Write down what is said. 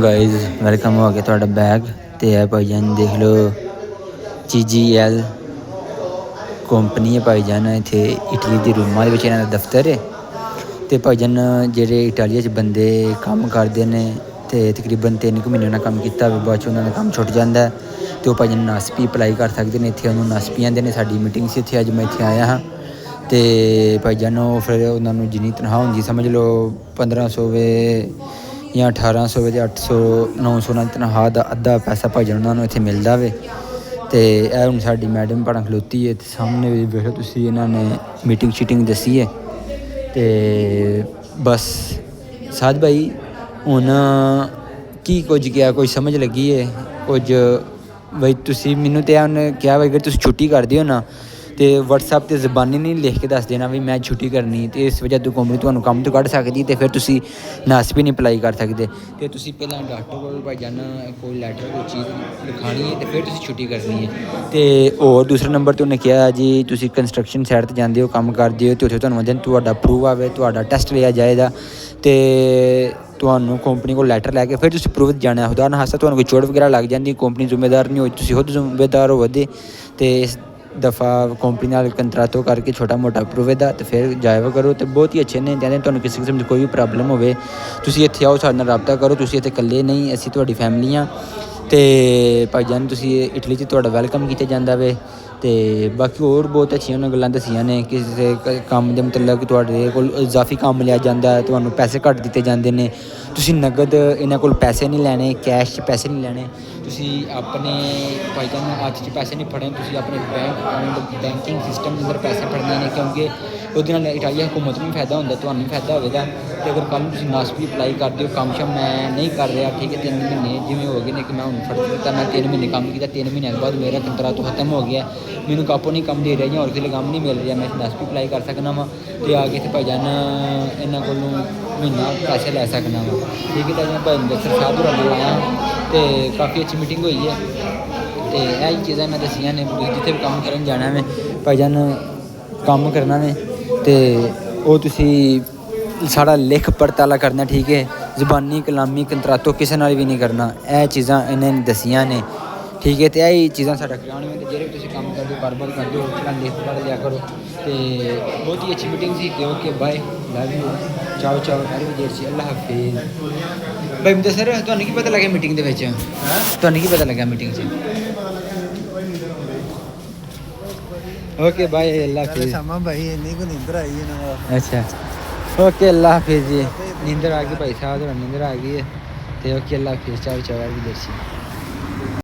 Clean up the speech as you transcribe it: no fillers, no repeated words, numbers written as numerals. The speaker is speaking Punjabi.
गाइज वेलकम हो गया ਤੁਹਾਡਾ बैग तो है भाईजान देख लो GGL कंपनी है भाईजान इत्थे इटली दी रूमां दे विच इन्हां दा दफ्तर है ते भाईजान जेह्ड़े इटालिया च बंदे कम्म करदे ने ते तकरीबन 3 महीने उन्हें कम्म कीता बाद च उन्होंने कम्म छुट जाता है तो वह भाईजान नासपी अप्लाई कर सकते हैं इत्थे उन्होंने नासपी आंदे ने साडी मीटिंग सी इत्थे अज मैं इत्थे आया हाँ तो भाईजान फिर उन्होंने जिन्नी तनख्वाह होंदी समझ लो 1500 वे या 1800 वे 800 900 तनख्वाह का अद्धा पैसा भाईजान उन्होंने इत्थे मिलता वे तो यह हूँ साडी मैडम भड़ा खलोती है तो सामने वेखो तुसीं इन्होंने मीटिंग शीटिंग दसी है तो बस साद भाई हुण की कुछ क्या कोई समझ लगी है कुछ बई तुसीं मैनूं तो उन्हें कहा भाई अगर तुसीं छुट्टी करदे हो ना तो WhatsApp ते ज़बानी नहीं लिख के दस देना भी मैं छुट्टी करनी तो इस वजह तो कंपनी तुहानूं कम्म तो कढ़ सकदी तो फिर तुसीं नासपी नहीं अप्लाई कर सकते तो तुसीं पहलां डॉक्टर कोल भाईजान कोई लैटर कोई चीज़ लिखानी है तो फिर तुसीं छुट्टी करनी है तो होर दूसरा नंबर तो उन्हें कहा जी तुसीं कंस्ट्रक्शन साइड ते जांदे हो कम्म करदे हो तो उत्थे तुहानूं आंदे तुहाडा प्रूफ आवे तुहाडा टेस्ट लिया जाएगा तो ਤੁਹਾਨੂੰ ਕੰਪਨੀ ਕੋਲ ਲੈਟਰ ਲੈ ਕੇ ਫਿਰ ਤੁਸੀਂ ਪ੍ਰੂਫ ਜਾਣਾ ਉਦਾਹਰਨ ਹਾਸਾ ਤੁਹਾਨੂੰ ਕੋਈ ਚੋਟ ਵਗੈਰਾ ਲੱਗ ਜਾਂਦੀ ਕੰਪਨੀ ਜ਼ਿੰਮੇਦਾਰ ਨਹੀਂ ਹੋਈ ਤੁਸੀਂ ਖੁਦ ਜ਼ਿੰਮੇਦਾਰ ਹੋਵੋਗੇ ਤੇ ਇਸ ਦਫਾ ਕੰਪਨੀ ਨਾਲ ਕੰਟਰੈਕਟ ਕਰਕੇ ਛੋਟਾ ਮੋਟਾ ਪ੍ਰੂਫ ਦਾ ਤੇ ਫਿਰ ਜਾਇਵਾ ਕਰੋ ਤੇ ਬਹੁਤ ਹੀ ਅੱਛੇ ਨੇ ਕਹਿੰਦੇ ਤੁਹਾਨੂੰ ਕਿਸੇ ਕਿਸਮ ਦੀ ਕੋਈ ਵੀ ਪ੍ਰੋਬਲਮ ਹੋਵੇ ਤੁਸੀਂ ਇੱਥੇ ਆਓ ਸਾਡੇ ਨਾਲ ਰਾਬਤਾ ਕਰੋ ਤੁਸੀਂ ਇੱਥੇ ਇਕੱਲੇ ਨਹੀਂ ਅਸੀਂ ਤੁਹਾਡੀ ਫੈਮਿਲੀ ਆ ਤੇ ਭਾਈਜਾਨ ਤੁਸੀਂ ਇਟਲੀ 'ਚ ਤੁਹਾਡਾ ਵੈਲਕਮ ਕੀਤਾ ਜਾਂਦਾ ਵੇ ਤੇ ਬਾਕੀ ਹੋਰ ਬਹੁਤ ਅੱਛੀਆਂ ਉਹਨਾਂ ਗੱਲਾਂ ਦਸੀਆਂ ਨੇ ਕਿਸੇ ਕੰਮ ਦੇ ਮਤਲਬ ਤੁਹਾਡੇ ਕੋਲ ਇਜ਼ਾਫੀ ਕੰਮ ਲਿਆ ਜਾਂਦਾ ਤੁਹਾਨੂੰ ਪੈਸੇ ਘੱਟ ਦਿੱਤੇ ਜਾਂਦੇ ਨੇ ਤੁਸੀਂ ਨਗਦ ਇਹਨਾਂ ਕੋਲ ਪੈਸੇ ਨਹੀਂ ਲੈਣੇ ਕੈਸ਼ 'ਚ ਪੈਸੇ ਨਹੀਂ ਲੈਣੇ ਤੁਸੀਂ ਆਪਣੇ ਭਾਈਜਾਨ ਅੱਜ 'ਚ ਪੈਸੇ ਨਹੀਂ ਫੜਨੇ ਤੁਸੀਂ ਆਪਣੇ ਬੈਂਕਿੰਗ ਸਿਸਟਮ ਦੇ ਅੰਦਰ ਪੈਸੇ ਫੜਨੇ ਨੇ ਕਿਉਂਕਿ ਉਹਦੇ ਨਾਲ ਇਟਾਲੀਆ ਹਕੂਮਤ ਨੂੰ ਵੀ ਫਾਇਦਾ ਹੁੰਦਾ ਤੁਹਾਨੂੰ ਵੀ ਫਾਇਦਾ ਹੋਵੇਗਾ ਅਤੇ ਅਗਰ ਕੱਲ੍ਹ ਨੂੰ ਤੁਸੀਂ ਨਾਸਪੀ ਅਪਲਾਈ ਕਰਦੇ ਹੋ ਕੰਮ ਸ਼ਮ ਮੈਂ ਨਹੀਂ ਕਰ ਰਿਹਾ ਠੀਕ ਹੈ 3 ਮਹੀਨੇ ਜਿਵੇਂ ਹੋ ਗਏ ਨੇ ਕਿ ਮੈਂ ਹੁਣ ਫੜ ਦਿੱਤਾ ਮੈਂ 3 ਮਹੀਨੇ ਕੰਮ ਕੀਤਾ 3 ਮਹੀਨਿਆਂ ਤੋਂ ਬਾਅਦ ਮੇਰਾ ਕੰਟਰੈਕਟ ਖਤਮ ਹੋ ਗਿਆ ਮੈਨੂੰ ਕਾਪੋ ਨਹੀਂ ਕੰਮ ਦੇ ਰਿਹਾ ਜਾਂ ਹੋਰ ਕਿਸੇ ਕੰਮ ਨਹੀਂ ਮਿਲ ਰਿਹਾ ਮੈਂ ਨਾਸਪੀ ਅਪਲਾਈ ਕਰ ਸਕਦਾ ਵਾਂ ਅਤੇ ਆ ਕੇ ਇੱਥੇ ਭਾਈਜਾਨ ਇਹਨਾਂ ਕੋਲੋਂ ਮਹੀਨਾ ਪੈਸੇ ਲੈ ਸਕਦਾ ਵਾਂ ਠੀਕ ਹੈ ਤਾਂ ਭਾਈ ਅੰਬੇਦਕਰ ਸਾਹਿਬ ਹੋਰਾਂ ਨਾਲ ਆਇਆ ਅਤੇ ਕਾਫੀ ਅੱਛੀ ਮੀਟਿੰਗ ਹੋਈ ਹੈ ਅਤੇ ਇਹ ਹੀ ਚੀਜ਼ਾਂ ਮੈਂ ਦਸੀਆਂ ਨੇ ਜਿੱਥੇ ਵੀ ਕੰਮ ਕਰਨ ਜਾਣਾ ਮੈਂ ਭਾਈਜਾਨ ਕੰਮ ਕਰਨਾ ਨੇ ਅਤੇ ਉਹ ਤੁਸੀਂ ਸਾਡਾ ਲਿਖ ਪੜਤਾਲਾ ਕਰਨਾ ਠੀਕ ਹੈ ਜ਼ਬਾਨੀ ਕਲਾਮੀ ਕੰਟਰਾਤੋ ਕਿਸੇ ਨਾਲ ਵੀ ਨਹੀਂ ਕਰਨਾ ਇਹ ਚੀਜ਼ਾਂ ਇਹਨਾਂ ਨੇ ਦਸੀਆਂ ਨੇ ਠੀਕ ਹੈ ਅਤੇ ਇਹ ਚੀਜ਼ਾਂ ਸਾਡਾ ਕਰਾਉਣ ਵਿੱਚ ਜਿਹੜੇ ਤੁਸੀਂ ਕੰਮ ਕਰਦੇ ਹੋ ਕਾਰੋਬਾਰ ਕਰਦੇ ਹੋ ਥੋੜ੍ਹਾ ਲਿਖ ਪੜ੍ਹ ਲਿਆ ਕਰੋ ਅਤੇ ਬਹੁਤ ਹੀ ਅੱਛੀ ਮੀਟਿੰਗ ਸੀ ਅਤੇ ਓਕੇ ਬਾਏ ਲਵ ਯੂ ਚਾਓ ਚਾਓ ਅਰੇ ਦੇਰ ਸੀ ਅੱਲਾ ਹਾਫਿਜ਼ ਭਾਈ ਮੁੰਡੇ ਸਰ ਤੁਹਾਨੂੰ ਕੀ ਪਤਾ ਲੱਗਿਆ ਮੀਟਿੰਗ ਦੇ ਵਿੱਚ ਤੁਹਾਨੂੰ ਕੀ ਪਤਾ ਲੱਗਾ ਮੀਟਿੰਗ 'ਚ ओके बाय अल्लाह हाफिज़ शामा भाई इन्नी को नींदर आई है ना अच्छा ओके अल्लाह हाफिज़ जी नींदर आ गई भाई साहब नींदर आ गई है तो ओके अल्लाह हाफिज़ चाव चाव भी दर्शी